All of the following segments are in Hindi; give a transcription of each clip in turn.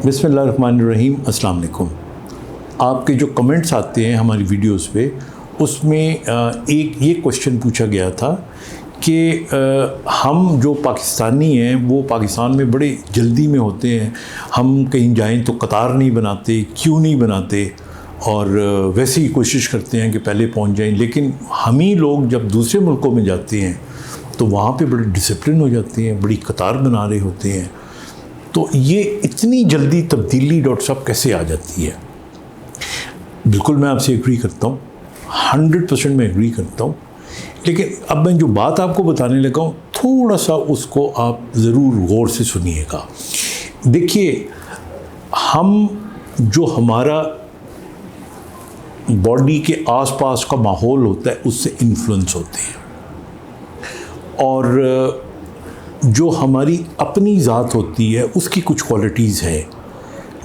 बिस्मिल्लाहिर्रहमानिर्रहीम। अस्सलाम वालेकुम। आपके जो कमेंट्स आते हैं हमारी वीडियोस पे, उसमें एक ये क्वेश्चन पूछा गया था कि हम जो पाकिस्तानी हैं वो पाकिस्तान में बड़े जल्दी में होते हैं। हम कहीं जाएं तो कतार नहीं बनाते, क्यों नहीं बनाते, और वैसे ही कोशिश करते हैं कि पहले पहुंच जाएं। लेकिन हम ही लोग जब दूसरे मुल्कों में जाते हैं तो वहाँ पे बड़े डिसिप्लिन हो जाते हैं, बड़ी कतार बना रहे होते हैं। तो ये इतनी जल्दी तब्दीली डॉक्टर साहब कैसे आ जाती है? बिल्कुल मैं आपसे एग्री करता हूँ, 100% मैं एग्री करता हूँ। लेकिन अब मैं जो बात आपको बताने लगा हूँ, थोड़ा सा उसको आप ज़रूर गौर से सुनिएगा। देखिए, हम जो हमारा बॉडी के आसपास का माहौल होता है उससे इन्फ्लुएंस होते हैं, और जो हमारी अपनी ज़ात होती है उसकी कुछ क्वालिटीज़ हैं।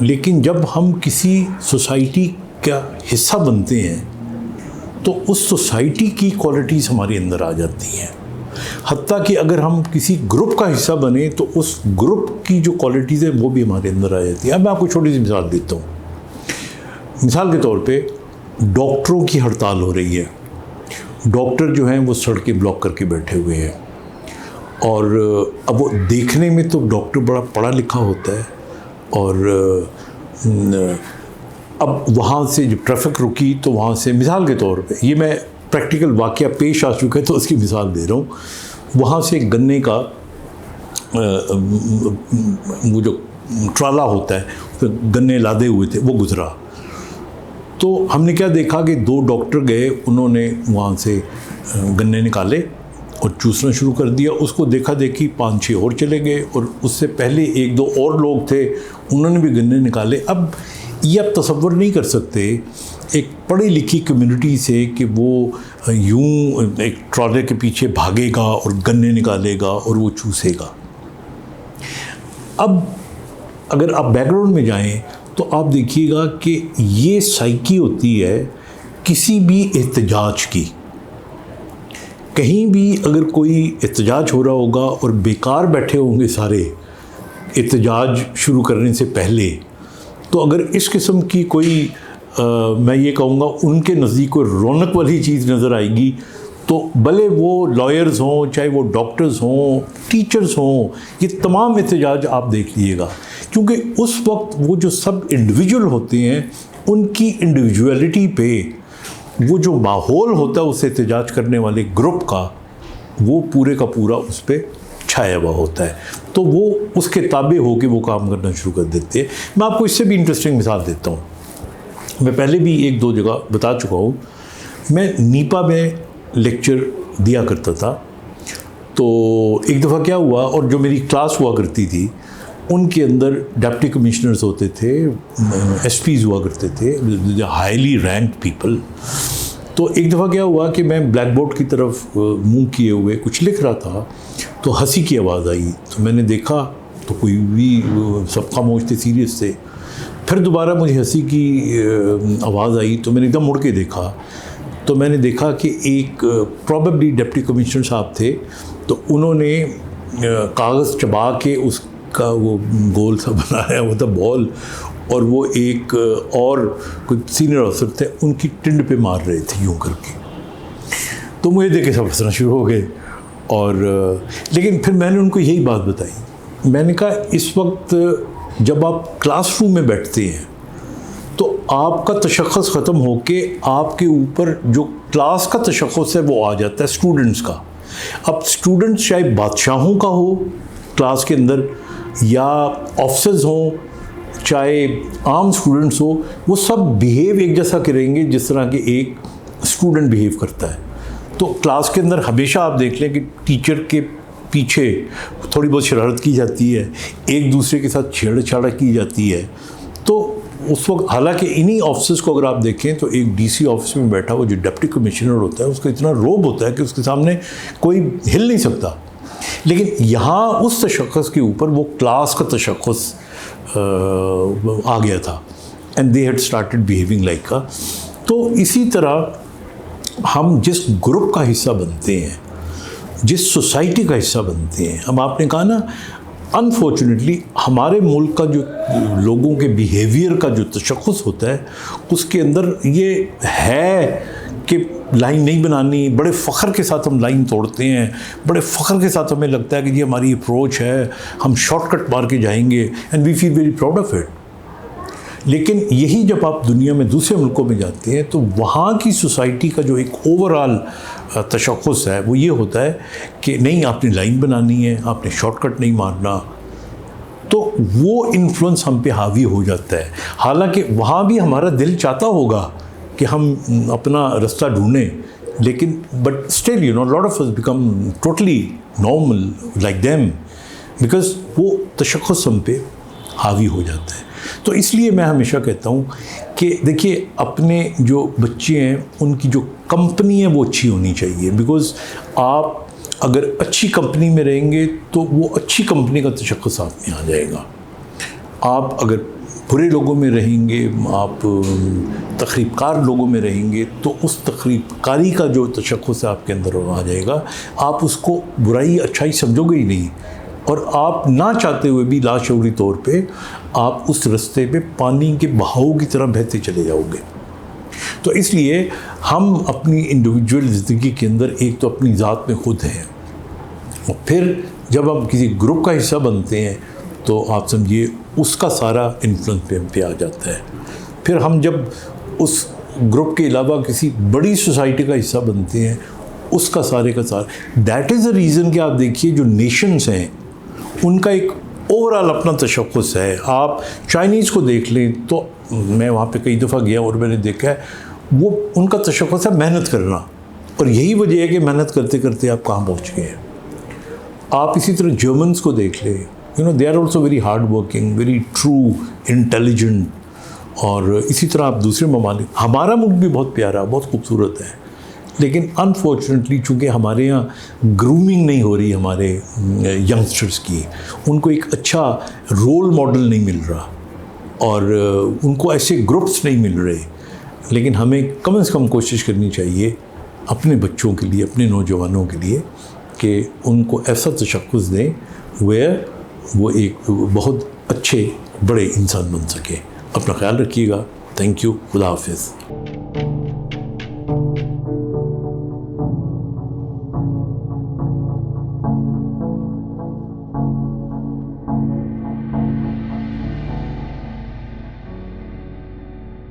लेकिन जब हम किसी सोसाइटी का हिस्सा बनते हैं तो उस सोसाइटी की क्वालिटीज़ हमारे अंदर आ जाती हैं। हत्ता कि अगर हम किसी ग्रुप का हिस्सा बने तो उस ग्रुप की जो क्वालिटीज़ है वो भी हमारे अंदर आ जाती है। अब मैं आपको छोटी सी मिसाल देता हूँ। मिसाल के तौर पे डॉक्टरों की हड़ताल हो रही है। डॉक्टर जो हैं वो सड़कें ब्लॉक करके बैठे हुए हैं, और अब वो देखने में तो डॉक्टर बड़ा पढ़ा लिखा होता है, और अब वहाँ से जब ट्रैफिक रुकी तो वहाँ से, मिसाल के तौर पे, ये मैं प्रैक्टिकल वाक़या पेश आ चुका है तो उसकी मिसाल दे रहा हूँ। वहाँ से गन्ने का वो जो ट्राला होता है तो गन्ने लादे हुए थे, वो गुज़रा। तो हमने क्या देखा कि 2 डॉक्टर गए, उन्होंने वहाँ से गन्ने निकाले और चूसना शुरू कर दिया। उसको देखा देखी 5-6 और चले गए, और उससे पहले 1-2 और लोग थे, उन्होंने भी गन्ने निकाले। अब ये आप तसव्वुर नहीं कर सकते एक पढ़ी लिखी कम्युनिटी से कि वो यूं एक ट्रॉले के पीछे भागेगा और गन्ने निकालेगा और वो चूसेगा। अब अगर आप बैकग्राउंड में जाएं तो आप देखिएगा कि ये साइकी होती है किसी भी एहतजाज की। कहीं भी अगर कोई एहतजाज हो रहा होगा और बेकार बैठे होंगे सारे एहतजाज शुरू करने से पहले, तो अगर इस किस्म की कोई मैं ये कहूँगा उनके नज़दीक कोई रौनक वाली चीज़ नज़र आएगी, तो भले वो लॉयर्स हों, चाहे वो डॉक्टर्स हों, टीचर्स हों, ये तमाम एहतजाज आप देख लीजिएगा। क्योंकि उस वक्त वो जो सब इंडिविजुअल होते हैं, उनकी इंडिविजुअलिटी पे वो जो माहौल होता है उस एहतजाज करने वाले ग्रुप का, वो पूरे का पूरा उस पर छाया हुआ होता है। तो वो उसके ताबे होकर वो काम करना शुरू कर देते हैं। मैं आपको इससे भी इंटरेस्टिंग मिसाल देता हूँ। मैं पहले भी 1-2 जगह बता चुका हूँ। मैं नीपा में लेक्चर दिया करता था। तो एक दफ़ा क्या हुआ, और जो मेरी क्लास हुआ करती थी उनके अंदर डिप्टी कमिश्नर्स होते थे, एसपीज़ हुआ करते थे, हाईली रैंक्ड पीपल। तो एक दफ़ा क्या हुआ कि मैं ब्लैक बोर्ड की तरफ मुंह किए हुए कुछ लिख रहा था, तो हंसी की आवाज़ आई। तो मैंने देखा तो कोई भी, सब खामोश थे, सीरियस थे। फिर दोबारा मुझे हंसी की आवाज़ आई, तो मैंने एकदम मुड़ के देखा, तो मैंने देखा कि एक प्रॉबेबली डिप्टी कमिश्नर साहब थे। तो उन्होंने कागज़ चबा के उसका वो गोल सा बनाया हुआ था बॉल, और वो एक और कुछ सीनियर अफसर थे, उनकी टिंड पे मार रहे थे यूँ करके। तो मुझे देख के सब हंसना शुरू हो गए। और लेकिन फिर मैंने उनको यही बात बताई। मैंने कहा, इस वक्त जब आप क्लासरूम में बैठते हैं तो आपका तशख़्ख़ुस ख़त्म होके आपके ऊपर जो क्लास का तशख़्ख़ुस है वो आ जाता है स्टूडेंट्स का। अब स्टूडेंट्स चाहे बादशाहों का हो क्लास के अंदर, या ऑफिसर्स हों, चाहे आम स्टूडेंट्स हो, वो सब बिहेव एक जैसा करेंगे जिस तरह के एक स्टूडेंट बिहेव करता है। तो क्लास के अंदर हमेशा आप देख लें कि टीचर के पीछे थोड़ी बहुत शरारत की जाती है, एक दूसरे के साथ छेड़छाड़ की जाती है। तो उस वक्त, हालांकि इन्हीं ऑफिसर्स को अगर आप देखें तो एक डीसी ऑफिस में बैठा हुआ जो डिप्टी कमिश्नर होता है, उसका इतना रोब होता है कि उसके सामने कोई हिल नहीं सकता। लेकिन यहाँ उस तशख़्ख़ुस के ऊपर वो क्लास का तशख़्ख़ुस आ गया था, and they had started behaving like का। तो इसी तरह हम जिस ग्रुप का हिस्सा बनते हैं, जिस सोसाइटी का हिस्सा बनते हैं, हम, आपने कहा ना, अनफॉर्चुनेटली हमारे मुल्क का जो लोगों के बिहेवियर का जो तशख़्ख़ुस होता है उसके अंदर ये है कि लाइन नहीं बनानी, बड़े फ़ख्र के साथ हम लाइन तोड़ते हैं, बड़े फ़ख्र के साथ हमें लगता है कि ये हमारी अप्रोच है, हम शॉर्टकट मार के जाएंगे and we feel very proud of it. लेकिन यही जब आप दुनिया में दूसरे मुल्कों में जाते हैं तो वहाँ की सोसाइटी का जो एक ओवरऑल तशख़्ख़ुस है वो ये होता है कि नहीं, आपने लाइन बनानी है, आपने शॉर्टकट नहीं मारना। तो वो इन्फ्लुएंस हम पे हावी हो जाता है। हालांकि वहाँ भी हमारा दिल चाहता होगा कि हम अपना रास्ता ढूंढें, लेकिन but still you know lot of us become totally normal like them, because वो तशख़्ख़ुस हम पे हावी हो जाता है। तो इसलिए मैं हमेशा कहता हूँ कि देखिए, अपने जो बच्चे हैं उनकी जो कंपनी है वो अच्छी होनी चाहिए, बिकॉज़ आप अगर अच्छी कंपनी में रहेंगे तो वो अच्छी कंपनी का तशख़्ख़ुस आप में आ जाएगा। आप अगर बुरे लोगों में रहेंगे, आप तक़रीबकार लोगों में रहेंगे, तो उस तक़रीबकारी का जो तशख़्ख़ुस आपके अंदर आ जाएगा, आप उसको बुराई अच्छाई समझोगे ही नहीं, और आप ना चाहते हुए भी लाशऊरी तौर पे आप उस रास्ते पे पानी के बहाव की तरह बहते चले जाओगे। तो इसलिए हम अपनी इंडिविजुअल ज़िंदगी के अंदर एक तो अपनी ज़ात में खुद हैं, और फिर जब हम किसी ग्रुप का हिस्सा बनते हैं तो आप समझिए उसका सारा इन्फ्लुएंस पे आ जाता है। फिर हम जब उस ग्रुप के अलावा किसी बड़ी सोसाइटी का हिस्सा बनते हैं, उसका सारे का सारा, दैट इज़ द रीज़न कि आप देखिए जो नेशंस हैं उनका एक ओवरऑल अपना तशख़्ख़ुस है। आप चाइनीज़ को देख लें तो मैं वहाँ पे कई दफ़ा गया और मैंने देखा है वो उनका तशख़्ख़ुस है मेहनत करना, और यही वजह है कि मेहनत करते करते आप कहाँ पहुँच गए हैं। आप इसी तरह जर्मन्स को देख लें, you know they are also very hard working, very true, intelligent. और इसी तरह आप दूसरे ममालिक, हमारा मुल्क भी बहुत प्यारा, बहुत खूबसूरत है, लेकिन अनफॉर्चुनेटली चूँकि हमारे यहाँ ग्रूमिंग नहीं हो रही हमारे यंगस्टर्स की, उनको एक अच्छा रोल मॉडल नहीं मिल रहा और उनको ऐसे ग्रुप्स नहीं मिल रहे। लेकिन हमें कम से कम कोशिश करनी चाहिए अपने बच्चों के लिए, अपने नौजवानों के लिए, कि उनको ऐसा तशख़्ख़ुस दें वेयर वो एक बहुत अच्छे बड़े इंसान बन सके। अपना ख्याल रखिएगा। Thank you. खुदा हाफिज़।